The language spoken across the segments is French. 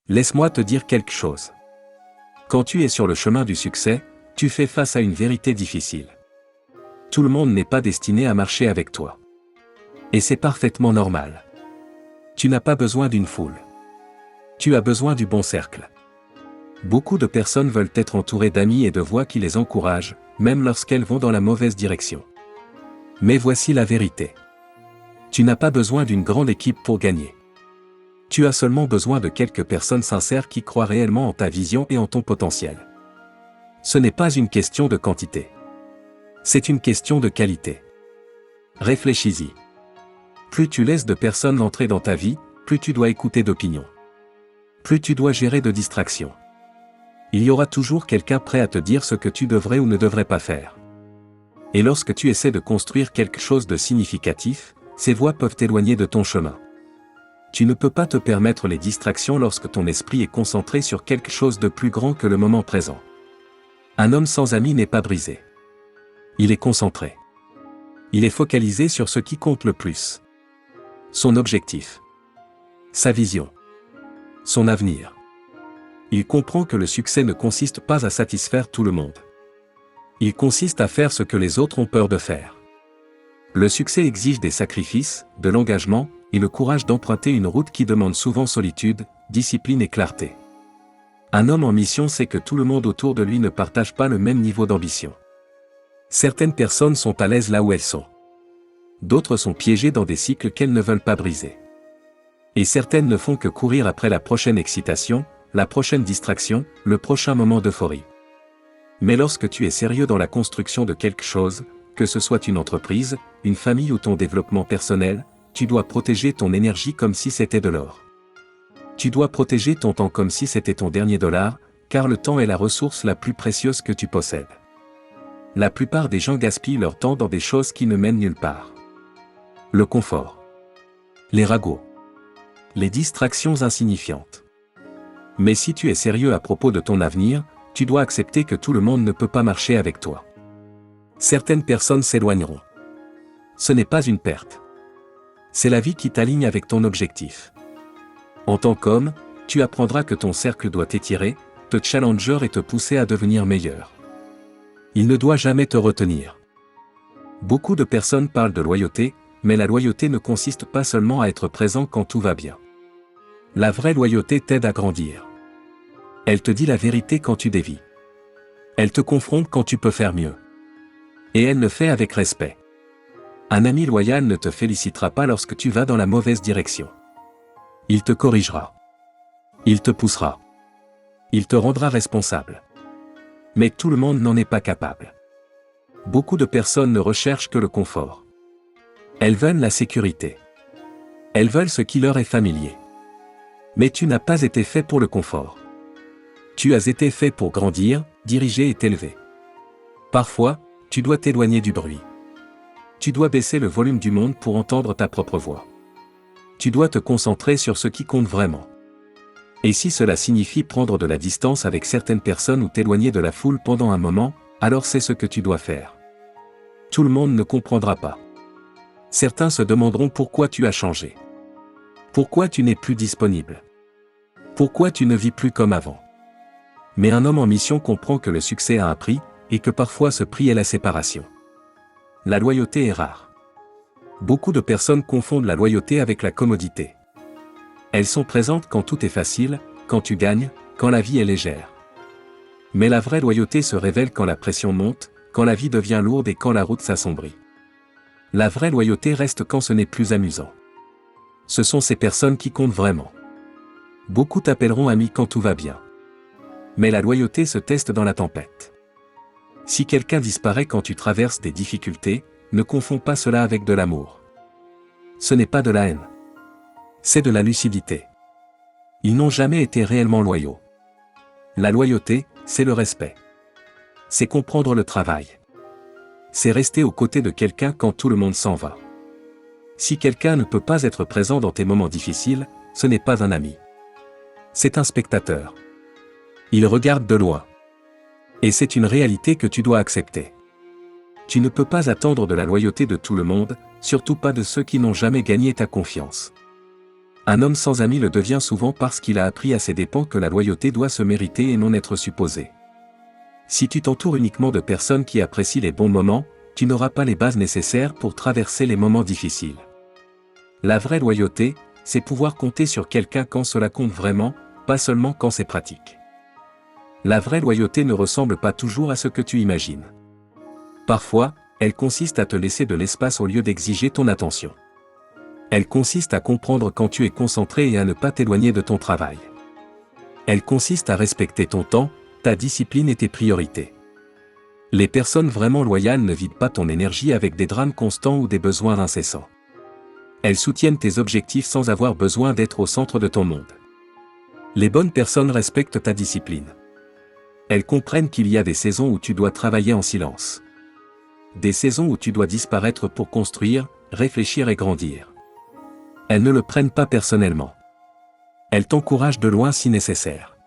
Laisse-moi te dire quelque chose. Quand tu es sur le chemin du succès, tu fais face à une vérité difficile. Tout le monde n'est pas destiné à marcher avec toi. Et c'est parfaitement normal. Tu n'as pas besoin d'une foule. Tu as besoin du bon cercle. Beaucoup de personnes veulent être entourées d'amis et de voix qui les encouragent, même lorsqu'elles vont dans la mauvaise direction. Mais voici la vérité. Tu n'as pas besoin d'une grande équipe pour gagner. Tu as seulement besoin de quelques personnes sincères qui croient réellement en ta vision et en ton potentiel. Ce n'est pas une question de quantité. C'est une question de qualité. Réfléchis-y. Plus tu laisses de personnes entrer dans ta vie, plus tu dois écouter d'opinions. Plus tu dois gérer de distractions. Il y aura toujours quelqu'un prêt à te dire ce que tu devrais ou ne devrais pas faire. Et lorsque tu essaies de construire quelque chose de significatif, ces voix peuvent t'éloigner de ton chemin. Tu ne peux pas te permettre les distractions lorsque ton esprit est concentré sur quelque chose de plus grand que le moment présent. Un homme sans amis n'est pas brisé. Il est concentré. Il est focalisé sur ce qui compte le plus. Son objectif. Sa vision. Son avenir. Il comprend que le succès ne consiste pas à satisfaire tout le monde. Il consiste à faire ce que les autres ont peur de faire. Le succès exige des sacrifices, de l'engagement, et le courage d'emprunter une route qui demande souvent solitude, discipline et clarté. Un homme en mission sait que tout le monde autour de lui ne partage pas le même niveau d'ambition. Certaines personnes sont à l'aise là où elles sont. D'autres sont piégées dans des cycles qu'elles ne veulent pas briser. Et certaines ne font que courir après la prochaine excitation, la prochaine distraction, le prochain moment d'euphorie. Mais lorsque tu es sérieux dans la construction de quelque chose, que ce soit une entreprise, une famille ou ton développement personnel, tu dois protéger ton énergie comme si c'était de l'or. Tu dois protéger ton temps comme si c'était ton dernier dollar, car le temps est la ressource la plus précieuse que tu possèdes. La plupart des gens gaspillent leur temps dans des choses qui ne mènent nulle part. Le confort. Les ragots. Les distractions insignifiantes. Mais si tu es sérieux à propos de ton avenir, tu dois accepter que tout le monde ne peut pas marcher avec toi. Certaines personnes s'éloigneront. Ce n'est pas une perte. C'est la vie qui t'aligne avec ton objectif. En tant qu'homme, tu apprendras que ton cercle doit t'étirer, te challenger et te pousser à devenir meilleur. Il ne doit jamais te retenir. Beaucoup de personnes parlent de loyauté, mais la loyauté ne consiste pas seulement à être présent quand tout va bien. La vraie loyauté t'aide à grandir. Elle te dit la vérité quand tu dévies. Elle te confronte quand tu peux faire mieux. Et elle le fait avec respect. Un ami loyal ne te félicitera pas lorsque tu vas dans la mauvaise direction. Il te corrigera. Il te poussera. Il te rendra responsable. Mais tout le monde n'en est pas capable. Beaucoup de personnes ne recherchent que le confort. Elles veulent la sécurité. Elles veulent ce qui leur est familier. Mais tu n'as pas été fait pour le confort. Tu as été fait pour grandir, diriger et t'élever. Parfois, tu dois t'éloigner du bruit. Tu dois baisser le volume du monde pour entendre ta propre voix. Tu dois te concentrer sur ce qui compte vraiment. Et si cela signifie prendre de la distance avec certaines personnes ou t'éloigner de la foule pendant un moment, alors c'est ce que tu dois faire. Tout le monde ne comprendra pas. Certains se demanderont pourquoi tu as changé. Pourquoi tu n'es plus disponible? Pourquoi tu ne vis plus comme avant? Mais un homme en mission comprend que le succès a un prix, et que parfois ce prix est la séparation. La loyauté est rare. Beaucoup de personnes confondent la loyauté avec la commodité. Elles sont présentes quand tout est facile, quand tu gagnes, quand la vie est légère. Mais la vraie loyauté se révèle quand la pression monte, quand la vie devient lourde et quand la route s'assombrit. La vraie loyauté reste quand ce n'est plus amusant. Ce sont ces personnes qui comptent vraiment. Beaucoup t'appelleront ami quand tout va bien. Mais la loyauté se teste dans la tempête. Si quelqu'un disparaît quand tu traverses des difficultés, ne confonds pas cela avec de l'amour. Ce n'est pas de la haine. C'est de la lucidité. Ils n'ont jamais été réellement loyaux. La loyauté, c'est le respect. C'est comprendre le travail. C'est rester aux côtés de quelqu'un quand tout le monde s'en va. Si quelqu'un ne peut pas être présent dans tes moments difficiles, ce n'est pas un ami. C'est un spectateur. Il regarde de loin. Et c'est une réalité que tu dois accepter. Tu ne peux pas attendre de la loyauté de tout le monde, surtout pas de ceux qui n'ont jamais gagné ta confiance. Un homme sans amis le devient souvent parce qu'il a appris à ses dépens que la loyauté doit se mériter et non être supposée. Si tu t'entoures uniquement de personnes qui apprécient les bons moments, tu n'auras pas les bases nécessaires pour traverser les moments difficiles. La vraie loyauté, c'est pouvoir compter sur quelqu'un quand cela compte vraiment, pas seulement quand c'est pratique. La vraie loyauté ne ressemble pas toujours à ce que tu imagines. Parfois, elle consiste à te laisser de l'espace au lieu d'exiger ton attention. Elle consiste à comprendre quand tu es concentré et à ne pas t'éloigner de ton travail. Elle consiste à respecter ton temps, ta discipline et tes priorités. Les personnes vraiment loyales ne vident pas ton énergie avec des drames constants ou des besoins incessants. Elles soutiennent tes objectifs sans avoir besoin d'être au centre de ton monde. Les bonnes personnes respectent ta discipline. Elles comprennent qu'il y a des saisons où tu dois travailler en silence. Des saisons où tu dois disparaître pour construire, réfléchir et grandir. Elles ne le prennent pas personnellement. Elles t'encouragent de loin si nécessaire.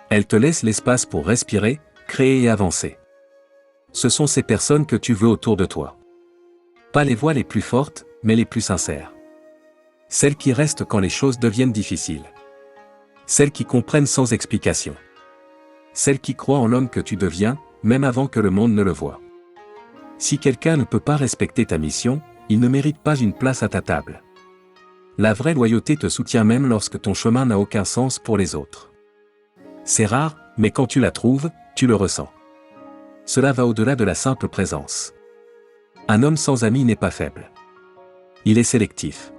Elles te laissent l'espace pour respirer, créer et avancer. Ce sont ces personnes que tu veux autour de toi. Pas les voix les plus fortes, mais les plus sincères. Celles qui restent quand les choses deviennent difficiles. Celles qui comprennent sans explication. Celles qui croient en l'homme que tu deviens, même avant que le monde ne le voie. Si quelqu'un ne peut pas respecter ta mission, il ne mérite pas une place à ta table. La vraie loyauté te soutient même lorsque ton chemin n'a aucun sens pour les autres. C'est rare, mais quand tu la trouves, tu le ressens. Cela va au-delà de la simple présence. Un homme sans amis n'est pas faible. Il est sélectif.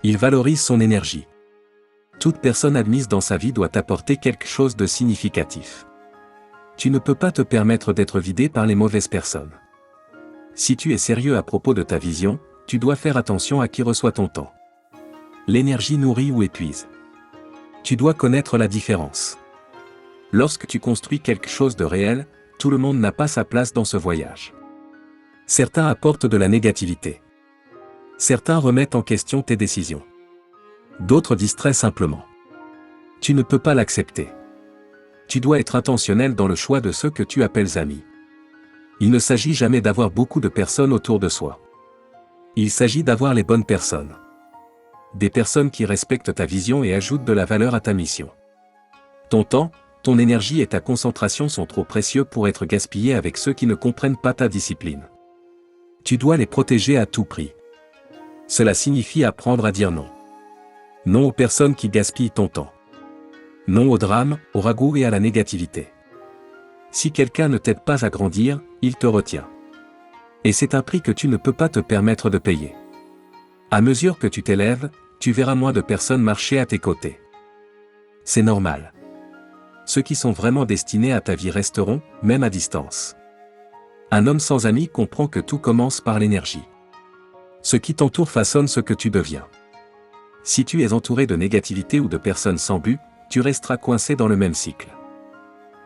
Il valorise son énergie. Toute personne admise dans sa vie doit apporter quelque chose de significatif. Tu ne peux pas te permettre d'être vidé par les mauvaises personnes. Si tu es sérieux à propos de ta vision, tu dois faire attention à qui reçoit ton temps. L'énergie nourrit ou épuise. Tu dois connaître la différence. Lorsque tu construis quelque chose de réel, tout le monde n'a pas sa place dans ce voyage. Certains apportent de la négativité. Certains remettent en question tes décisions. D'autres distraient simplement. Tu ne peux pas l'accepter. Tu dois être intentionnel dans le choix de ceux que tu appelles amis. Il ne s'agit jamais d'avoir beaucoup de personnes autour de soi. Il s'agit d'avoir les bonnes personnes. Des personnes qui respectent ta vision et ajoutent de la valeur à ta mission. Ton temps, ton énergie et ta concentration sont trop précieux pour être gaspillés avec ceux qui ne comprennent pas ta discipline. Tu dois les protéger à tout prix. Cela signifie apprendre à dire non. Non aux personnes qui gaspillent ton temps. Non au drame, au ragoût et à la négativité. Si quelqu'un ne t'aide pas à grandir, il te retient. Et c'est un prix que tu ne peux pas te permettre de payer. À mesure que tu t'élèves, tu verras moins de personnes marcher à tes côtés. C'est normal. Ceux qui sont vraiment destinés à ta vie resteront, même à distance. Un homme sans amis comprend que tout commence par l'énergie. Ce qui t'entoure façonne ce que tu deviens. Si tu es entouré de négativité ou de personnes sans but, tu resteras coincé dans le même cycle.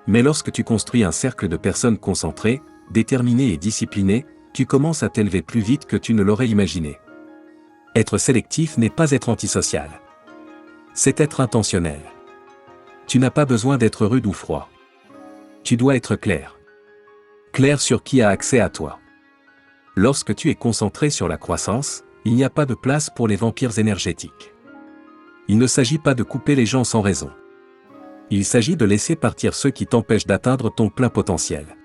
Mais lorsque tu construis un cercle de personnes concentrées, déterminées et disciplinées, tu commences à t'élever plus vite que tu ne l'aurais imaginé. Être sélectif n'est pas être antisocial. C'est être intentionnel. Tu n'as pas besoin d'être rude ou froid. Tu dois être clair. Clair sur qui a accès à toi. Lorsque tu es concentré sur la croissance, il n'y a pas de place pour les vampires énergétiques. Il ne s'agit pas de couper les gens sans raison. Il s'agit de laisser partir ceux qui t'empêchent d'atteindre ton plein potentiel.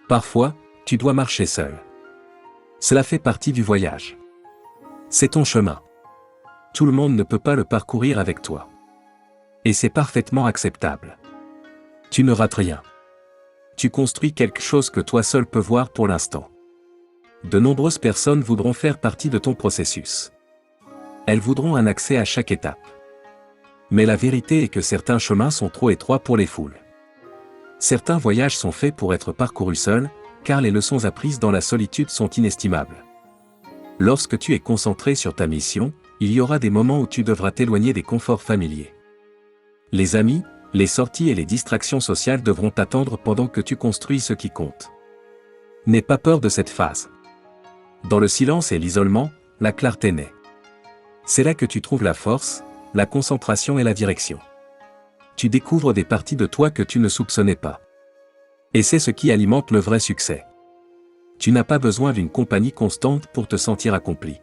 Parfois, tu dois marcher seul. Cela fait partie du voyage. C'est ton chemin. Tout le monde ne peut pas le parcourir avec toi. Et c'est parfaitement acceptable. Tu ne rates rien. Tu construis quelque chose que toi seul peux voir pour l'instant. De nombreuses personnes voudront faire partie de ton processus. Elles voudront un accès à chaque étape. Mais la vérité est que certains chemins sont trop étroits pour les foules. Certains voyages sont faits pour être parcourus seuls, car les leçons apprises dans la solitude sont inestimables. Lorsque tu es concentré sur ta mission, il y aura des moments où tu devras t'éloigner des conforts familiers. Les amis, les sorties et les distractions sociales devront t'attendre pendant que tu construis ce qui compte. N'aie pas peur de cette phase. Dans le silence et l'isolement, la clarté naît. C'est là que tu trouves la force, la concentration et la direction. Tu découvres des parties de toi que tu ne soupçonnais pas. Et c'est ce qui alimente le vrai succès. Tu n'as pas besoin d'une compagnie constante pour te sentir accompli.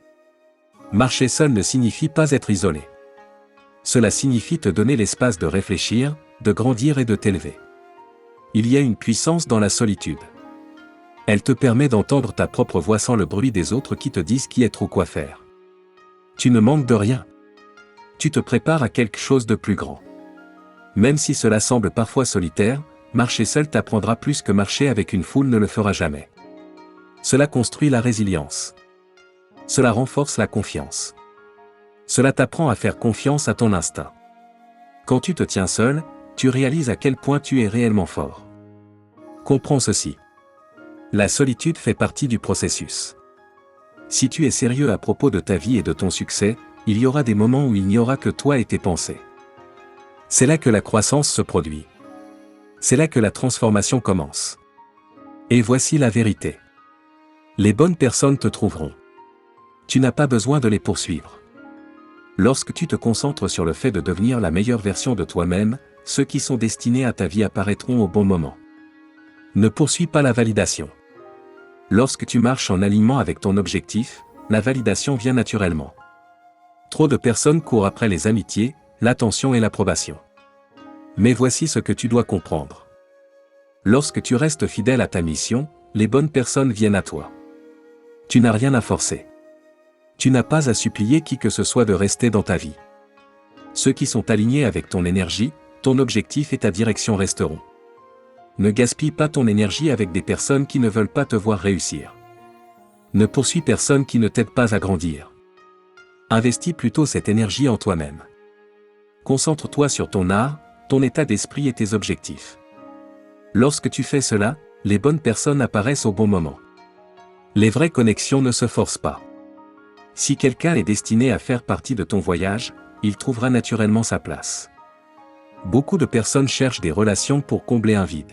Marcher seul ne signifie pas être isolé. Cela signifie te donner l'espace de réfléchir, de grandir et de t'élever. Il y a une puissance dans la solitude. Elle te permet d'entendre ta propre voix sans le bruit des autres qui te disent qui être ou quoi faire. Tu ne manques de rien. Tu te prépares à quelque chose de plus grand. Même si cela semble parfois solitaire, marcher seul t'apprendra plus que marcher avec une foule ne le fera jamais. Cela construit la résilience. Cela renforce la confiance. Cela t'apprend à faire confiance à ton instinct. Quand tu te tiens seul, tu réalises à quel point tu es réellement fort. Comprends ceci. La solitude fait partie du processus. Si tu es sérieux à propos de ta vie et de ton succès, il y aura des moments où il n'y aura que toi et tes pensées. C'est là que la croissance se produit. C'est là que la transformation commence. Et voici la vérité. Les bonnes personnes te trouveront. Tu n'as pas besoin de les poursuivre. Lorsque tu te concentres sur le fait de devenir la meilleure version de toi-même, ceux qui sont destinés à ta vie apparaîtront au bon moment. Ne poursuis pas la validation. Lorsque tu marches en alignement avec ton objectif, la validation vient naturellement. Trop de personnes courent après les amitiés, l'attention et l'approbation. Mais voici ce que tu dois comprendre. Lorsque tu restes fidèle à ta mission, les bonnes personnes viennent à toi. Tu n'as rien à forcer. Tu n'as pas à supplier qui que ce soit de rester dans ta vie. Ceux qui sont alignés avec ton énergie, ton objectif et ta direction resteront. Ne gaspille pas ton énergie avec des personnes qui ne veulent pas te voir réussir. Ne poursuis personne qui ne t'aide pas à grandir. Investis plutôt cette énergie en toi-même. Concentre-toi sur ton art, ton état d'esprit et tes objectifs. Lorsque tu fais cela, les bonnes personnes apparaissent au bon moment. Les vraies connexions ne se forcent pas. Si quelqu'un est destiné à faire partie de ton voyage, il trouvera naturellement sa place. Beaucoup de personnes cherchent des relations pour combler un vide.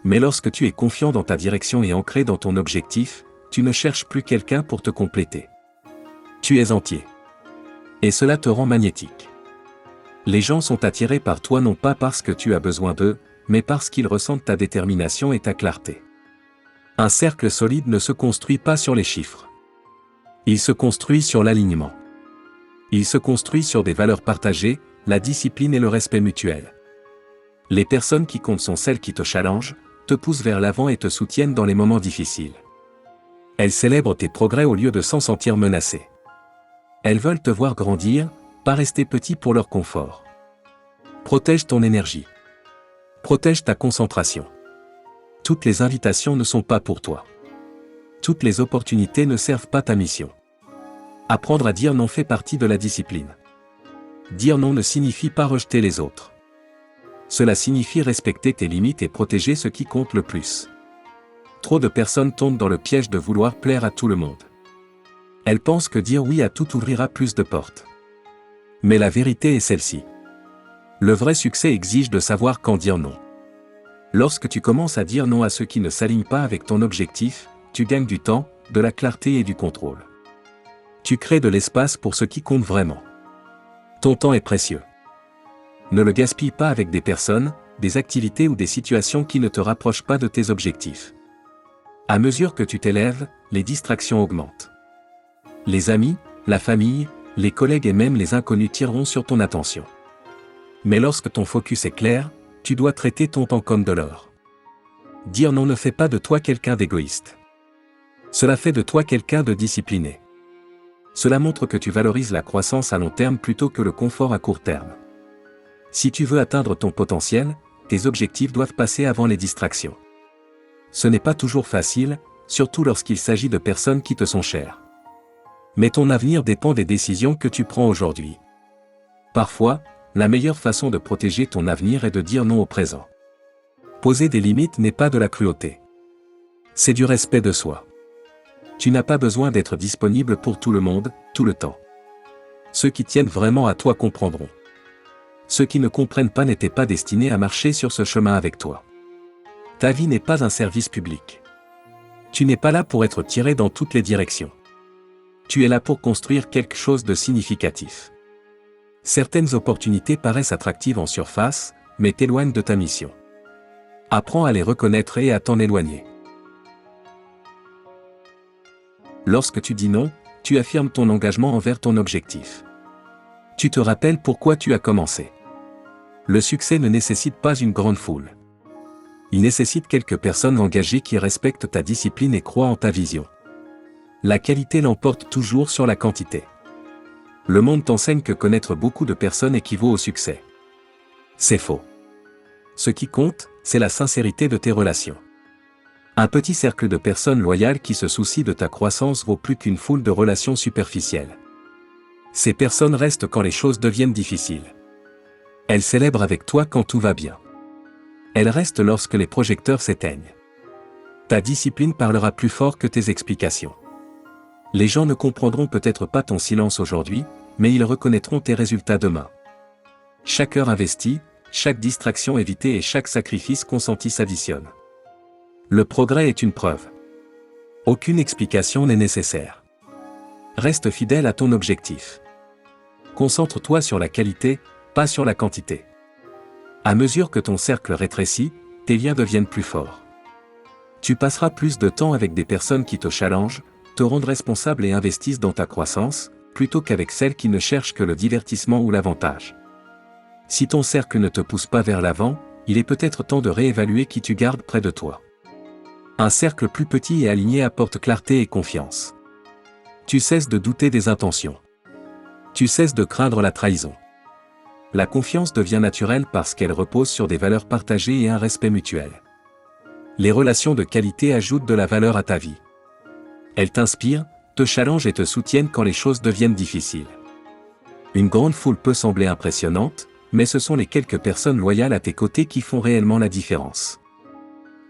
Mais lorsque tu es confiant dans ta direction et ancré dans ton objectif, tu ne cherches plus quelqu'un pour te compléter. Tu es entier. Et cela te rend magnétique. Les gens sont attirés par toi non pas parce que tu as besoin d'eux, mais parce qu'ils ressentent ta détermination et ta clarté. Un cercle solide ne se construit pas sur les chiffres. Il se construit sur l'alignement. Il se construit sur des valeurs partagées, la discipline et le respect mutuel. Les personnes qui comptent sont celles qui te challengent, te poussent vers l'avant et te soutiennent dans les moments difficiles. Elles célèbrent tes progrès au lieu de s'en sentir menacées. Elles veulent te voir grandir, pas rester petit pour leur confort. Protège ton énergie. Protège ta concentration. Toutes les invitations ne sont pas pour toi. Toutes les opportunités ne servent pas ta mission. Apprendre à dire non fait partie de la discipline. Dire non ne signifie pas rejeter les autres. Cela signifie respecter tes limites et protéger ce qui compte le plus. Trop de personnes tombent dans le piège de vouloir plaire à tout le monde. Elles pensent que dire oui à tout ouvrira plus de portes. Mais la vérité est celle-ci. Le vrai succès exige de savoir quand dire non. Lorsque tu commences à dire non à ceux qui ne s'alignent pas avec ton objectif, tu gagnes du temps, de la clarté et du contrôle. Tu crées de l'espace pour ce qui compte vraiment. Ton temps est précieux. Ne le gaspille pas avec des personnes, des activités ou des situations qui ne te rapprochent pas de tes objectifs. À mesure que tu t'élèves, les distractions augmentent. Les amis, la famille, les collègues et même les inconnus tireront sur ton attention. Mais lorsque ton focus est clair, tu dois traiter ton temps comme de l'or. Dire non ne fait pas de toi quelqu'un d'égoïste. Cela fait de toi quelqu'un de discipliné. Cela montre que tu valorises la croissance à long terme plutôt que le confort à court terme. Si tu veux atteindre ton potentiel, tes objectifs doivent passer avant les distractions. Ce n'est pas toujours facile, surtout lorsqu'il s'agit de personnes qui te sont chères. Mais ton avenir dépend des décisions que tu prends aujourd'hui. Parfois, la meilleure façon de protéger ton avenir est de dire non au présent. Poser des limites n'est pas de la cruauté. C'est du respect de soi. Tu n'as pas besoin d'être disponible pour tout le monde, tout le temps. Ceux qui tiennent vraiment à toi comprendront. Ceux qui ne comprennent pas n'étaient pas destinés à marcher sur ce chemin avec toi. Ta vie n'est pas un service public. Tu n'es pas là pour être tiré dans toutes les directions. Tu es là pour construire quelque chose de significatif. Certaines opportunités paraissent attractives en surface, mais t'éloignent de ta mission. Apprends à les reconnaître et à t'en éloigner. Lorsque tu dis non, tu affirmes ton engagement envers ton objectif. Tu te rappelles pourquoi tu as commencé. Le succès ne nécessite pas une grande foule. Il nécessite quelques personnes engagées qui respectent ta discipline et croient en ta vision. La qualité l'emporte toujours sur la quantité. Le monde t'enseigne que connaître beaucoup de personnes équivaut au succès. C'est faux. Ce qui compte, c'est la sincérité de tes relations. Un petit cercle de personnes loyales qui se soucient de ta croissance vaut plus qu'une foule de relations superficielles. Ces personnes restent quand les choses deviennent difficiles. Elles célèbrent avec toi quand tout va bien. Elles restent lorsque les projecteurs s'éteignent. Ta discipline parlera plus fort que tes explications. Les gens ne comprendront peut-être pas ton silence aujourd'hui, mais ils reconnaîtront tes résultats demain. Chaque heure investie, chaque distraction évitée et chaque sacrifice consenti s'additionnent. Le progrès est une preuve. Aucune explication n'est nécessaire. Reste fidèle à ton objectif. Concentre-toi sur la qualité, pas sur la quantité. À mesure que ton cercle rétrécit, tes liens deviennent plus forts. Tu passeras plus de temps avec des personnes qui te challengent, te rendent responsable et investissent dans ta croissance, plutôt qu'avec celles qui ne cherchent que le divertissement ou l'avantage. Si ton cercle ne te pousse pas vers l'avant, il est peut-être temps de réévaluer qui tu gardes près de toi. Un cercle plus petit et aligné apporte clarté et confiance. Tu cesses de douter des intentions. Tu cesses de craindre la trahison. La confiance devient naturelle parce qu'elle repose sur des valeurs partagées et un respect mutuel. Les relations de qualité ajoutent de la valeur à ta vie. Elles t'inspirent, te challengent et te soutiennent quand les choses deviennent difficiles. Une grande foule peut sembler impressionnante, mais ce sont les quelques personnes loyales à tes côtés qui font réellement la différence.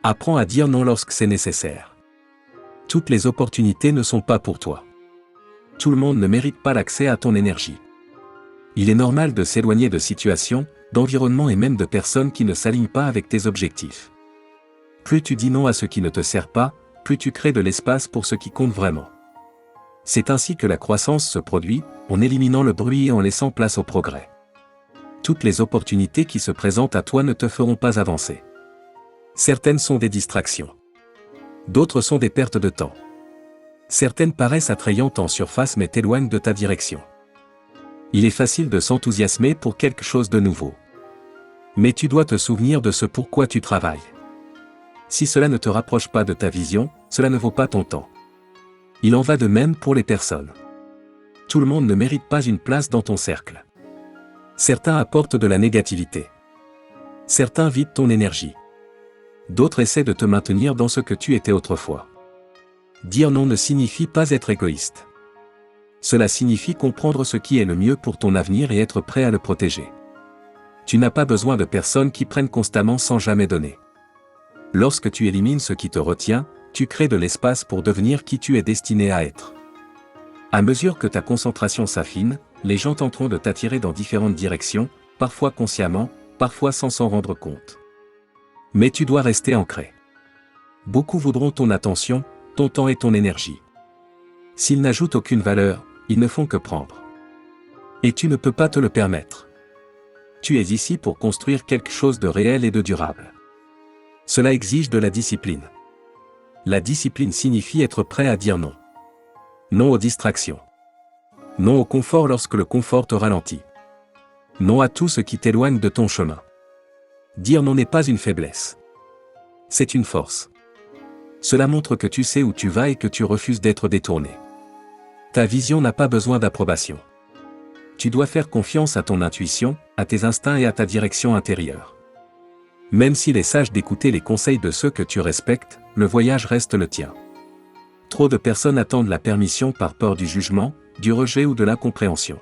Apprends à dire non lorsque c'est nécessaire. Toutes les opportunités ne sont pas pour toi. Tout le monde ne mérite pas l'accès à ton énergie. Il est normal de s'éloigner de situations, d'environnements et même de personnes qui ne s'alignent pas avec tes objectifs. Plus tu dis non à ce qui ne te sert pas, plus tu crées de l'espace pour ce qui compte vraiment. C'est ainsi que la croissance se produit, en éliminant le bruit et en laissant place au progrès. Toutes les opportunités qui se présentent à toi ne te feront pas avancer. Certaines sont des distractions. D'autres sont des pertes de temps. Certaines paraissent attrayantes en surface mais t'éloignent de ta direction. Il est facile de s'enthousiasmer pour quelque chose de nouveau. Mais tu dois te souvenir de ce pourquoi tu travailles. Si cela ne te rapproche pas de ta vision, cela ne vaut pas ton temps. Il en va de même pour les personnes. Tout le monde ne mérite pas une place dans ton cercle. Certains apportent de la négativité. Certains vident ton énergie. D'autres essaient de te maintenir dans ce que tu étais autrefois. Dire non ne signifie pas être égoïste. Cela signifie comprendre ce qui est le mieux pour ton avenir et être prêt à le protéger. Tu n'as pas besoin de personnes qui prennent constamment sans jamais donner. Lorsque tu élimines ce qui te retient, tu crées de l'espace pour devenir qui tu es destiné à être. À mesure que ta concentration s'affine, les gens tenteront de t'attirer dans différentes directions, parfois consciemment, parfois sans s'en rendre compte. Mais tu dois rester ancré. Beaucoup voudront ton attention, ton temps et ton énergie. S'ils n'ajoutent aucune valeur, ils ne font que prendre. Et tu ne peux pas te le permettre. Tu es ici pour construire quelque chose de réel et de durable. Cela exige de la discipline. La discipline signifie être prêt à dire non. Non aux distractions. Non au confort lorsque le confort te ralentit. Non à tout ce qui t'éloigne de ton chemin. Dire non n'est pas une faiblesse. C'est une force. Cela montre que tu sais où tu vas et que tu refuses d'être détourné. Ta vision n'a pas besoin d'approbation. Tu dois faire confiance à ton intuition, à tes instincts et à ta direction intérieure. Même s'il est sage d'écouter les conseils de ceux que tu respectes, le voyage reste le tien. Trop de personnes attendent la permission par peur du jugement, du rejet ou de l'incompréhension.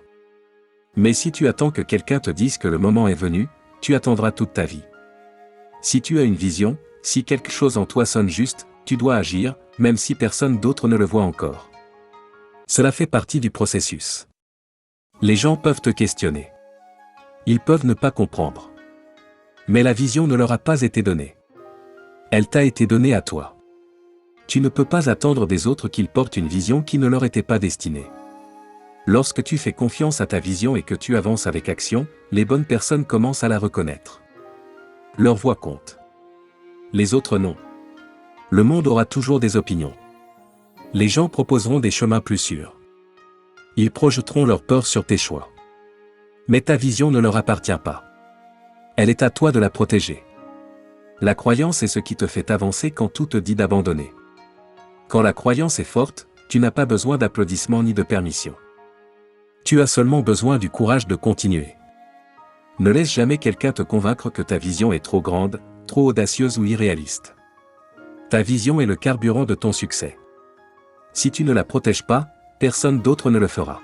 Mais si tu attends que quelqu'un te dise que le moment est venu, tu attendras toute ta vie. Si tu as une vision, si quelque chose en toi sonne juste, tu dois agir, même si personne d'autre ne le voit encore. Cela fait partie du processus. Les gens peuvent te questionner. Ils peuvent ne pas comprendre. Mais la vision ne leur a pas été donnée. Elle t'a été donnée à toi. Tu ne peux pas attendre des autres qu'ils portent une vision qui ne leur était pas destinée. Lorsque tu fais confiance à ta vision et que tu avances avec action, les bonnes personnes commencent à la reconnaître. Leur voix compte. Les autres non. Le monde aura toujours des opinions. Les gens proposeront des chemins plus sûrs. Ils projeteront leur peur sur tes choix. Mais ta vision ne leur appartient pas. Elle est à toi de la protéger. La croyance est ce qui te fait avancer quand tout te dit d'abandonner. Quand la croyance est forte, tu n'as pas besoin d'applaudissements ni de permission. Tu as seulement besoin du courage de continuer. Ne laisse jamais quelqu'un te convaincre que ta vision est trop grande, trop audacieuse ou irréaliste. Ta vision est le carburant de ton succès. Si tu ne la protèges pas, personne d'autre ne le fera.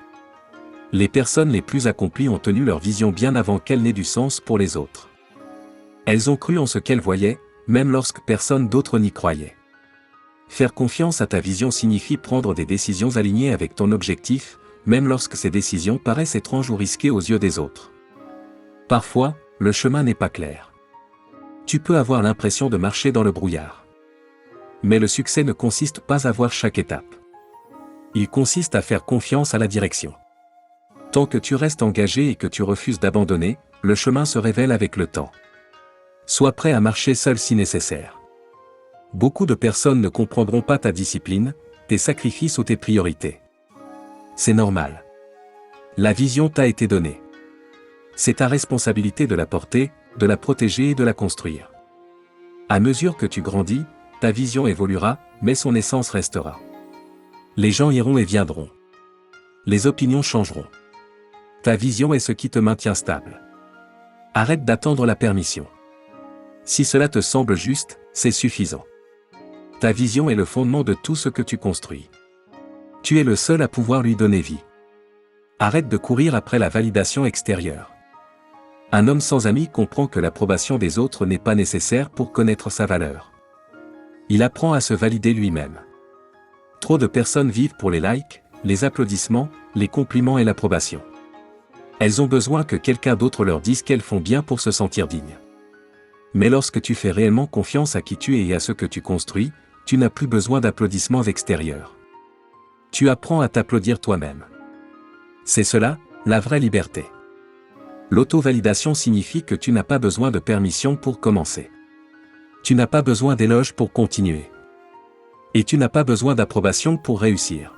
Les personnes les plus accomplies ont tenu leur vision bien avant qu'elle n'ait du sens pour les autres. Elles ont cru en ce qu'elles voyaient, même lorsque personne d'autre n'y croyait. Faire confiance à ta vision signifie prendre des décisions alignées avec ton objectif, même lorsque ces décisions paraissent étranges ou risquées aux yeux des autres. Parfois, le chemin n'est pas clair. Tu peux avoir l'impression de marcher dans le brouillard. Mais le succès ne consiste pas à voir chaque étape. Il consiste à faire confiance à la direction. Tant que tu restes engagé et que tu refuses d'abandonner, le chemin se révèle avec le temps. Sois prêt à marcher seul si nécessaire. Beaucoup de personnes ne comprendront pas ta discipline, tes sacrifices ou tes priorités. C'est normal. La vision t'a été donnée. C'est ta responsabilité de la porter, de la protéger et de la construire. À mesure que tu grandis, ta vision évoluera, mais son essence restera. Les gens iront et viendront. Les opinions changeront. Ta vision est ce qui te maintient stable. Arrête d'attendre la permission. Si cela te semble juste, c'est suffisant. Ta vision est le fondement de tout ce que tu construis. Tu es le seul à pouvoir lui donner vie. Arrête de courir après la validation extérieure. Un homme sans amis comprend que l'approbation des autres n'est pas nécessaire pour connaître sa valeur. Il apprend à se valider lui-même. Trop de personnes vivent pour les likes, les applaudissements, les compliments et l'approbation. Elles ont besoin que quelqu'un d'autre leur dise qu'elles font bien pour se sentir dignes. Mais lorsque tu fais réellement confiance à qui tu es et à ce que tu construis, tu n'as plus besoin d'applaudissements extérieurs. Tu apprends à t'applaudir toi-même. C'est cela, la vraie liberté. L'auto-validation signifie que tu n'as pas besoin de permission pour commencer. Tu n'as pas besoin d'éloges pour continuer. Et tu n'as pas besoin d'approbation pour réussir.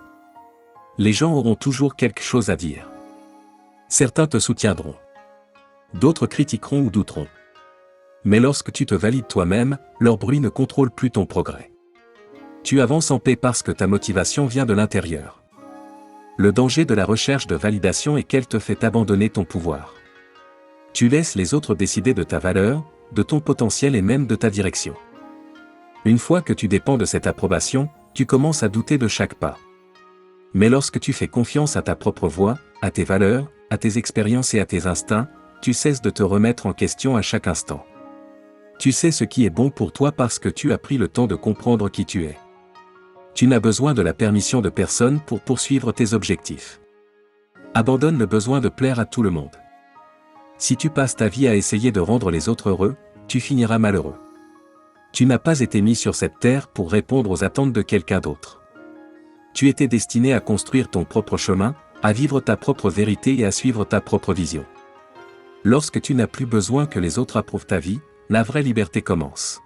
Les gens auront toujours quelque chose à dire. Certains te soutiendront. D'autres critiqueront ou douteront. Mais lorsque tu te valides toi-même, leur bruit ne contrôle plus ton progrès. Tu avances en paix parce que ta motivation vient de l'intérieur. Le danger de la recherche de validation est qu'elle te fait abandonner ton pouvoir. Tu laisses les autres décider de ta valeur, de ton potentiel et même de ta direction. Une fois que tu dépends de cette approbation, tu commences à douter de chaque pas. Mais lorsque tu fais confiance à ta propre voix, à tes valeurs, à tes expériences et à tes instincts, tu cesses de te remettre en question à chaque instant. Tu sais ce qui est bon pour toi parce que tu as pris le temps de comprendre qui tu es. Tu n'as besoin de la permission de personne pour poursuivre tes objectifs. Abandonne le besoin de plaire à tout le monde. Si tu passes ta vie à essayer de rendre les autres heureux, tu finiras malheureux. Tu n'as pas été mis sur cette terre pour répondre aux attentes de quelqu'un d'autre. Tu étais destiné à construire ton propre chemin, à vivre ta propre vérité et à suivre ta propre vision. Lorsque tu n'as plus besoin que les autres approuvent ta vie, la vraie liberté commence.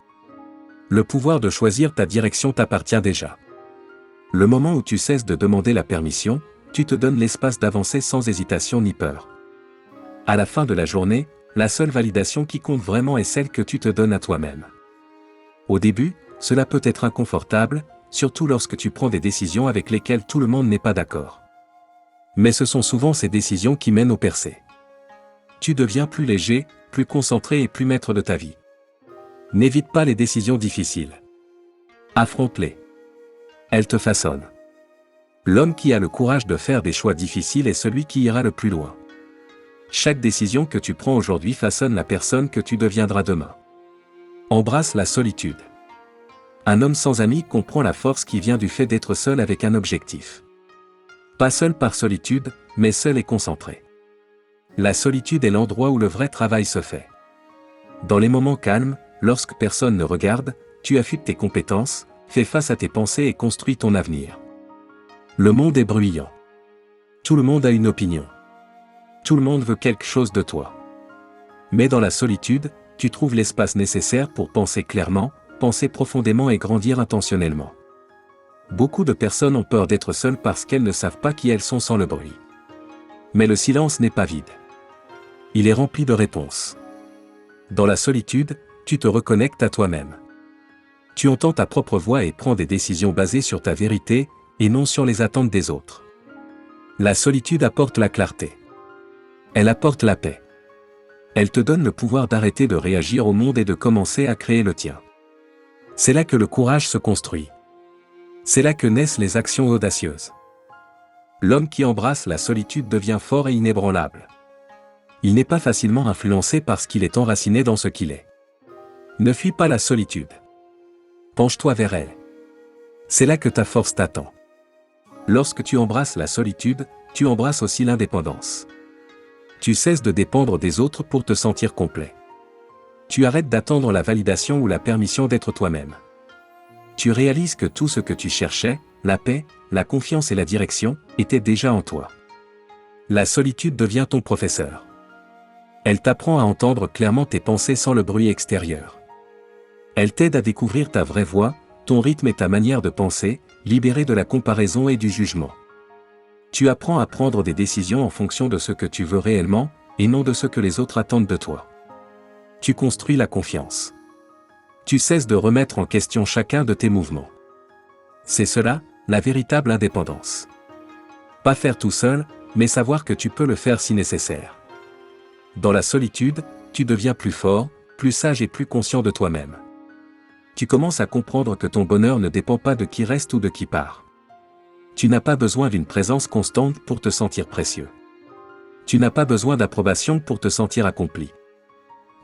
Le pouvoir de choisir ta direction t'appartient déjà. Le moment où tu cesses de demander la permission, tu te donnes l'espace d'avancer sans hésitation ni peur. À la fin de la journée, la seule validation qui compte vraiment est celle que tu te donnes à toi-même. Au début, cela peut être inconfortable, surtout lorsque tu prends des décisions avec lesquelles tout le monde n'est pas d'accord. Mais ce sont souvent ces décisions qui mènent au percées. Tu deviens plus léger, plus concentré et plus maître de ta vie. N'évite pas les décisions difficiles. Affronte-les. Elles te façonnent. L'homme qui a le courage de faire des choix difficiles est celui qui ira le plus loin. Chaque décision que tu prends aujourd'hui façonne la personne que tu deviendras demain. Embrasse la solitude. Un homme sans amis comprend la force qui vient du fait d'être seul avec un objectif. Pas seul par solitude, mais seul et concentré. La solitude est l'endroit où le vrai travail se fait. Dans les moments calmes, lorsque personne ne regarde, tu affûtes tes compétences, fais face à tes pensées et construis ton avenir. Le monde est bruyant. Tout le monde a une opinion. Tout le monde veut quelque chose de toi. Mais dans la solitude, tu trouves l'espace nécessaire pour penser clairement, penser profondément et grandir intentionnellement. Beaucoup de personnes ont peur d'être seules parce qu'elles ne savent pas qui elles sont sans le bruit. Mais le silence n'est pas vide. Il est rempli de réponses. Dans la solitude, tu te reconnectes à toi-même. Tu entends ta propre voix et prends des décisions basées sur ta vérité, et non sur les attentes des autres. La solitude apporte la clarté. Elle apporte la paix. Elle te donne le pouvoir d'arrêter de réagir au monde et de commencer à créer le tien. C'est là que le courage se construit. C'est là que naissent les actions audacieuses. L'homme qui embrasse la solitude devient fort et inébranlable. Il n'est pas facilement influencé parce qu'il est enraciné dans ce qu'il est. Ne fuis pas la solitude. Penche-toi vers elle. C'est là que ta force t'attend. Lorsque tu embrasses la solitude, tu embrasses aussi l'indépendance. Tu cesses de dépendre des autres pour te sentir complet. Tu arrêtes d'attendre la validation ou la permission d'être toi-même. Tu réalises que tout ce que tu cherchais, la paix, la confiance et la direction, était déjà en toi. La solitude devient ton professeur. Elle t'apprend à entendre clairement tes pensées sans le bruit extérieur. Elle t'aide à découvrir ta vraie voix, ton rythme et ta manière de penser, libéré de la comparaison et du jugement. Tu apprends à prendre des décisions en fonction de ce que tu veux réellement, et non de ce que les autres attendent de toi. Tu construis la confiance. Tu cesses de remettre en question chacun de tes mouvements. C'est cela, la véritable indépendance. Pas faire tout seul, mais savoir que tu peux le faire si nécessaire. Dans la solitude, tu deviens plus fort, plus sage et plus conscient de toi-même. Tu commences à comprendre que ton bonheur ne dépend pas de qui reste ou de qui part. Tu n'as pas besoin d'une présence constante pour te sentir précieux. Tu n'as pas besoin d'approbation pour te sentir accompli.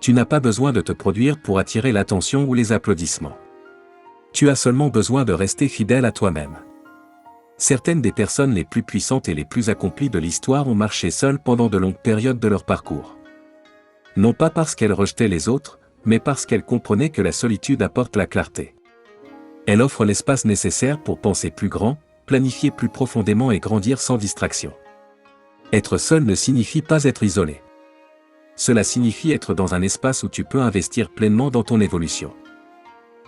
Tu n'as pas besoin de te produire pour attirer l'attention ou les applaudissements. Tu as seulement besoin de rester fidèle à toi-même. Certaines des personnes les plus puissantes et les plus accomplies de l'histoire ont marché seules pendant de longues périodes de leur parcours. Non pas parce qu'elles rejetaient les autres, mais parce qu'elles comprenaient que la solitude apporte la clarté. Elle offre l'espace nécessaire pour penser plus grand, planifier plus profondément et grandir sans distraction. Être seul ne signifie pas être isolé. Cela signifie être dans un espace où tu peux investir pleinement dans ton évolution.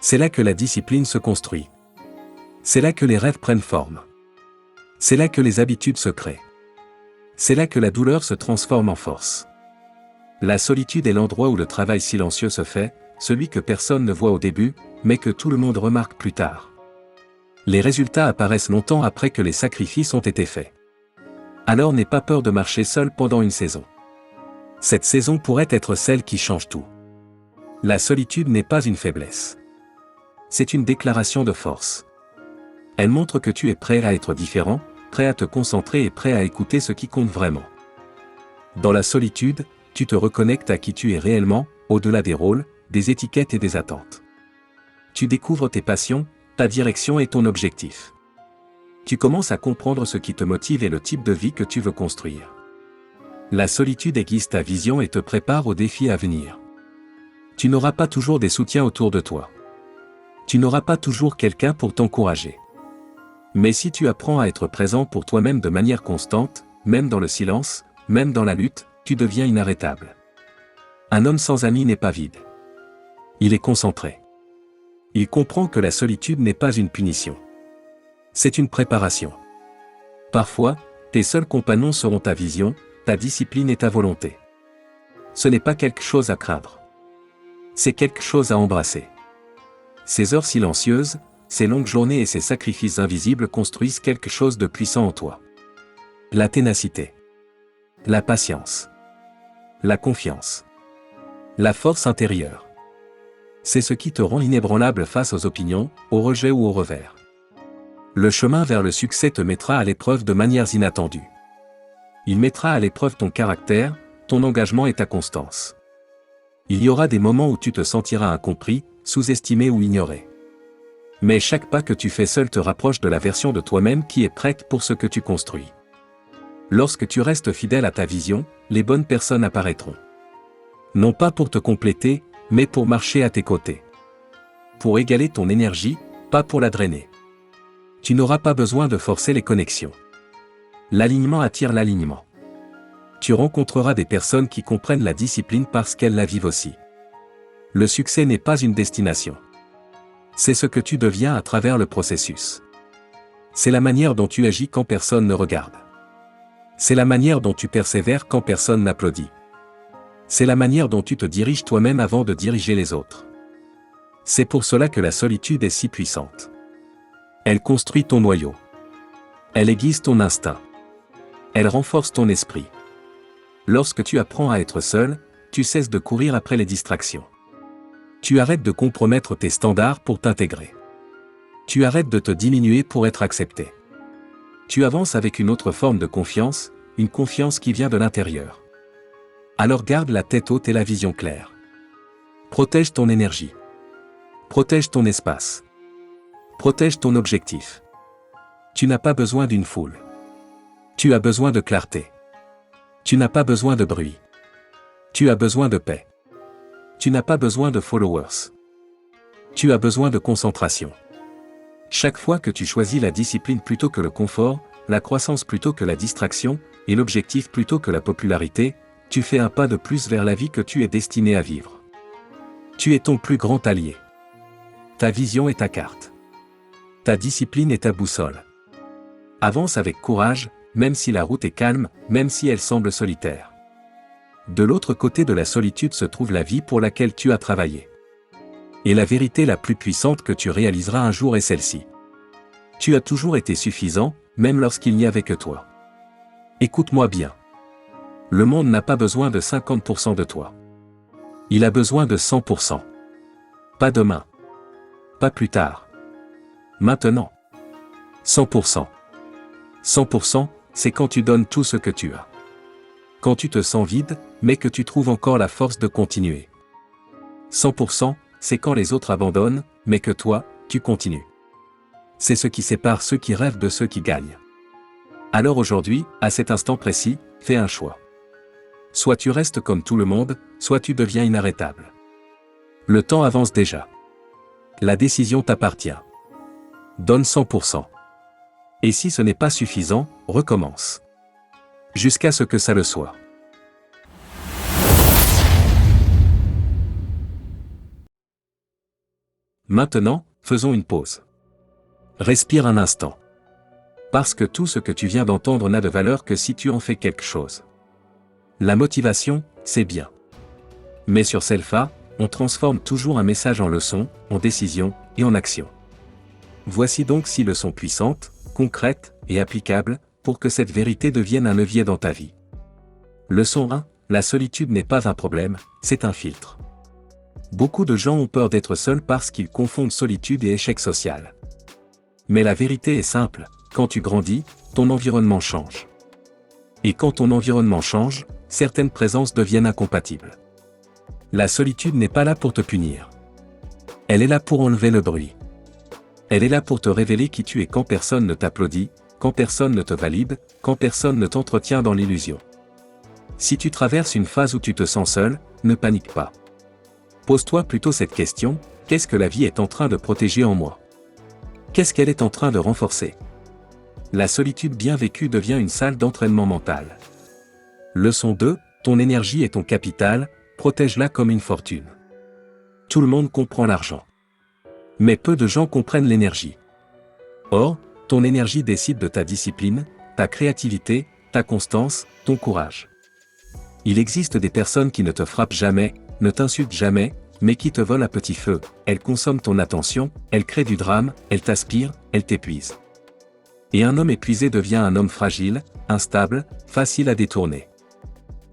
C'est là que la discipline se construit. C'est là que les rêves prennent forme. C'est là que les habitudes se créent. C'est là que la douleur se transforme en force. La solitude est l'endroit où le travail silencieux se fait, celui que personne ne voit au début, mais que tout le monde remarque plus tard. Les résultats apparaissent longtemps après que les sacrifices ont été faits. Alors n'aie pas peur de marcher seul pendant une saison. Cette saison pourrait être celle qui change tout. La solitude n'est pas une faiblesse. C'est une déclaration de force. Elle montre que tu es prêt à être différent, prêt à te concentrer et prêt à écouter ce qui compte vraiment. Dans la solitude, tu te reconnectes à qui tu es réellement, au-delà des rôles, des étiquettes et des attentes. Tu découvres tes passions, ta direction et ton objectif. Tu commences à comprendre ce qui te motive et le type de vie que tu veux construire. La solitude aiguise ta vision et te prépare aux défis à venir. Tu n'auras pas toujours des soutiens autour de toi. Tu n'auras pas toujours quelqu'un pour t'encourager. Mais si tu apprends à être présent pour toi-même de manière constante, même dans le silence, même dans la lutte, tu deviens inarrêtable. Un homme sans amis n'est pas vide. Il est concentré. Il comprend que la solitude n'est pas une punition. C'est une préparation. Parfois, tes seuls compagnons seront ta vision, ta discipline et ta volonté. Ce n'est pas quelque chose à craindre. C'est quelque chose à embrasser. Ces heures silencieuses, ces longues journées et ces sacrifices invisibles construisent quelque chose de puissant en toi. La ténacité. La patience. La confiance. La force intérieure. C'est ce qui te rend inébranlable face aux opinions, au rejet ou au revers. Le chemin vers le succès te mettra à l'épreuve de manières inattendues. Il mettra à l'épreuve ton caractère, ton engagement et ta constance. Il y aura des moments où tu te sentiras incompris, sous-estimé ou ignoré. Mais chaque pas que tu fais seul te rapproche de la version de toi-même qui est prête pour ce que tu construis. Lorsque tu restes fidèle à ta vision, les bonnes personnes apparaîtront. Non pas pour te compléter, mais pour marcher à tes côtés. Pour égaler ton énergie, pas pour la drainer. Tu n'auras pas besoin de forcer les connexions. L'alignement attire l'alignement. Tu rencontreras des personnes qui comprennent la discipline parce qu'elles la vivent aussi. Le succès n'est pas une destination. C'est ce que tu deviens à travers le processus. C'est la manière dont tu agis quand personne ne regarde. C'est la manière dont tu persévères quand personne n'applaudit. C'est la manière dont tu te diriges toi-même avant de diriger les autres. C'est pour cela que la solitude est si puissante. Elle construit ton noyau. Elle aiguise ton instinct. Elle renforce ton esprit. Lorsque tu apprends à être seul, tu cesses de courir après les distractions. Tu arrêtes de compromettre tes standards pour t'intégrer. Tu arrêtes de te diminuer pour être accepté. Tu avances avec une autre forme de confiance, une confiance qui vient de l'intérieur. Alors garde la tête haute et la vision claire. Protège ton énergie. Protège ton espace. Protège ton objectif. Tu n'as pas besoin d'une foule. Tu as besoin de clarté. Tu n'as pas besoin de bruit. Tu as besoin de paix. Tu n'as pas besoin de followers. Tu as besoin de concentration. Chaque fois que tu choisis la discipline plutôt que le confort, la croissance plutôt que la distraction, et l'objectif plutôt que la popularité, tu fais un pas de plus vers la vie que tu es destiné à vivre. Tu es ton plus grand allié. Ta vision est ta carte. Ta discipline est ta boussole. Avance avec courage, même si la route est calme, même si elle semble solitaire. De l'autre côté de la solitude se trouve la vie pour laquelle tu as travaillé. Et la vérité la plus puissante que tu réaliseras un jour est celle-ci. Tu as toujours été suffisant, même lorsqu'il n'y avait que toi. Écoute-moi bien. Le monde n'a pas besoin de 50% de toi. Il a besoin de 100%. Pas demain. Pas plus tard. Maintenant. 100%. 100%, c'est quand tu donnes tout ce que tu as. Quand tu te sens vide, mais que tu trouves encore la force de continuer. 100%, c'est quand les autres abandonnent, mais que toi, tu continues. C'est ce qui sépare ceux qui rêvent de ceux qui gagnent. Alors aujourd'hui, à cet instant précis, fais un choix. Soit tu restes comme tout le monde, soit tu deviens inarrêtable. Le temps avance déjà. La décision t'appartient. Donne 100%. Et si ce n'est pas suffisant, recommence. Jusqu'à ce que ça le soit. Maintenant, faisons une pause. Respire un instant. Parce que tout ce que tu viens d'entendre n'a de valeur que si tu en fais quelque chose. La motivation, c'est bien. Mais sur Selfa, on transforme toujours un message en leçon, en décision et en action. Voici donc 6 leçons puissantes, concrètes et applicables, pour que cette vérité devienne un levier dans ta vie. Leçon 1, la solitude n'est pas un problème, c'est un filtre. Beaucoup de gens ont peur d'être seuls parce qu'ils confondent solitude et échec social. Mais la vérité est simple, quand tu grandis, ton environnement change. Et quand ton environnement change, certaines présences deviennent incompatibles. La solitude n'est pas là pour te punir. Elle est là pour enlever le bruit. Elle est là pour te révéler qui tu es quand personne ne t'applaudit, quand personne ne te valide, quand personne ne t'entretient dans l'illusion. Si tu traverses une phase où tu te sens seul, ne panique pas. Pose-toi plutôt cette question, qu'est-ce que la vie est en train de protéger en moi? Qu'est-ce qu'elle est en train de renforcer? La solitude bien vécue devient une salle d'entraînement mental. Leçon 2, ton énergie est ton capital, protège-la comme une fortune. Tout le monde comprend l'argent. Mais peu de gens comprennent l'énergie. Or, ton énergie décide de ta discipline, ta créativité, ta constance, ton courage. Il existe des personnes qui ne te frappent jamais, ne t'insultent jamais, mais qui te volent à petit feu. Elles consomment ton attention, elles créent du drame, elles t'aspirent, elles t'épuisent. Et un homme épuisé devient un homme fragile, instable, facile à détourner.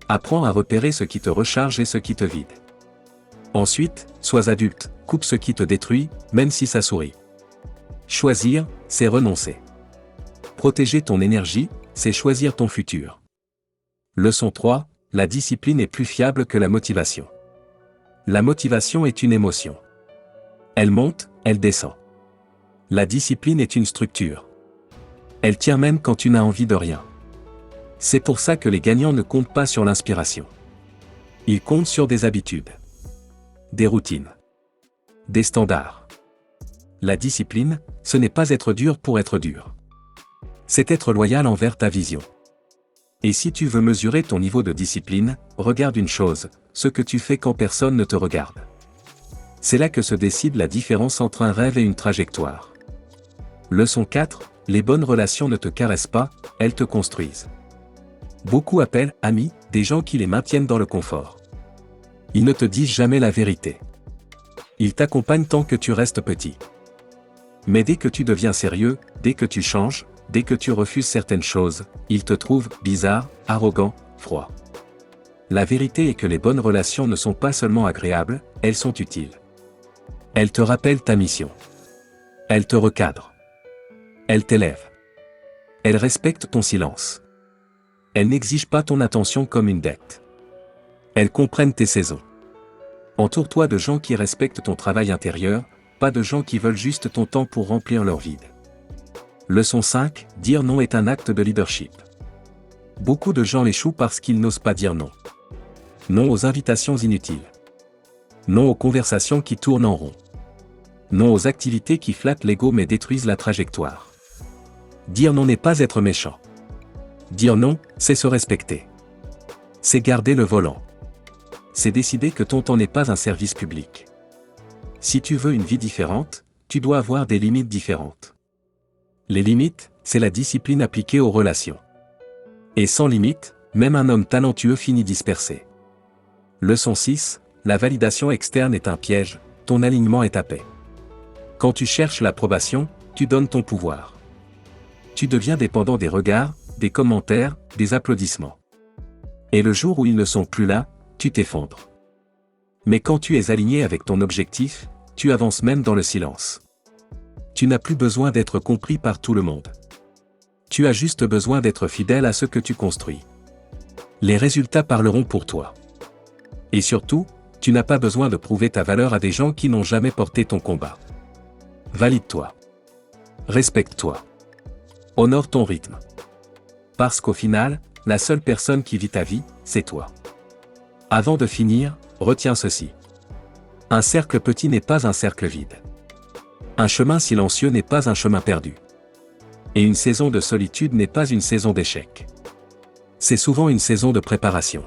Apprends à repérer ce qui te recharge et ce qui te vide. Ensuite, sois adulte, coupe ce qui te détruit, même si ça sourit. Choisir, c'est renoncer. Protéger ton énergie, c'est choisir ton futur. Leçon 3, la discipline est plus fiable que la motivation. La motivation est une émotion. Elle monte, elle descend. La discipline est une structure. Elle tient même quand tu n'as envie de rien. C'est pour ça que les gagnants ne comptent pas sur l'inspiration. Ils comptent sur des habitudes. Des routines. Des standards. La discipline, ce n'est pas être dur pour être dur. C'est être loyal envers ta vision. Et si tu veux mesurer ton niveau de discipline, regarde une chose, ce que tu fais quand personne ne te regarde. C'est là que se décide la différence entre un rêve et une trajectoire. Leçon 4, les bonnes relations ne te caressent pas, elles te construisent. Beaucoup appellent amis des gens qui les maintiennent dans le confort. Ils ne te disent jamais la vérité. Ils t'accompagnent tant que tu restes petit. Mais dès que tu deviens sérieux, dès que tu changes, dès que tu refuses certaines choses, ils te trouvent bizarre, arrogant, froid. La vérité est que les bonnes relations ne sont pas seulement agréables, elles sont utiles. Elles te rappellent ta mission. Elles te recadrent. Elles t'élèvent. Elles respectent ton silence. Elles n'exigent pas ton attention comme une dette. Elles comprennent tes saisons. Entoure-toi de gens qui respectent ton travail intérieur, pas de gens qui veulent juste ton temps pour remplir leur vide. Leçon 5, dire non est un acte de leadership. Beaucoup de gens échouent parce qu'ils n'osent pas dire non. Non aux invitations inutiles. Non aux conversations qui tournent en rond. Non aux activités qui flattent l'ego mais détruisent la trajectoire. Dire non n'est pas être méchant. Dire non, c'est se respecter. C'est garder le volant. C'est décider que ton temps n'est pas un service public. Si tu veux une vie différente, tu dois avoir des limites différentes. Les limites, c'est la discipline appliquée aux relations. Et sans limite, même un homme talentueux finit dispersé. Leçon 6, la validation externe est un piège, ton alignement est ta paix. Quand tu cherches l'approbation, tu donnes ton pouvoir. Tu deviens dépendant des regards, des commentaires, des applaudissements. Et le jour où ils ne sont plus là, tu t'effondres. Mais quand tu es aligné avec ton objectif, tu avances même dans le silence. Tu n'as plus besoin d'être compris par tout le monde. Tu as juste besoin d'être fidèle à ce que tu construis. Les résultats parleront pour toi. Et surtout, tu n'as pas besoin de prouver ta valeur à des gens qui n'ont jamais porté ton combat. Valide-toi. Respecte-toi. Honore ton rythme. Parce qu'au final, la seule personne qui vit ta vie, c'est toi. Avant de finir, retiens ceci. Un cercle petit n'est pas un cercle vide. Un chemin silencieux n'est pas un chemin perdu. Et une saison de solitude n'est pas une saison d'échec. C'est souvent une saison de préparation.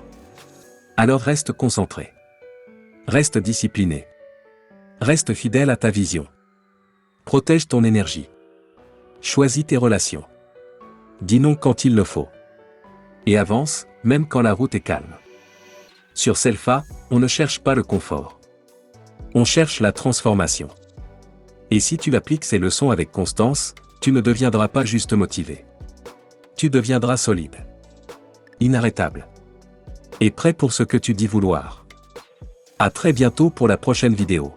Alors reste concentré. Reste discipliné. Reste fidèle à ta vision. Protège ton énergie. Choisis tes relations. Dis non quand il le faut. Et avance, même quand la route est calme. Sur Selfa, on ne cherche pas le confort. On cherche la transformation. Et si tu appliques ces leçons avec constance, tu ne deviendras pas juste motivé. Tu deviendras solide. Inarrêtable. Et prêt pour ce que tu dis vouloir. À très bientôt pour la prochaine vidéo.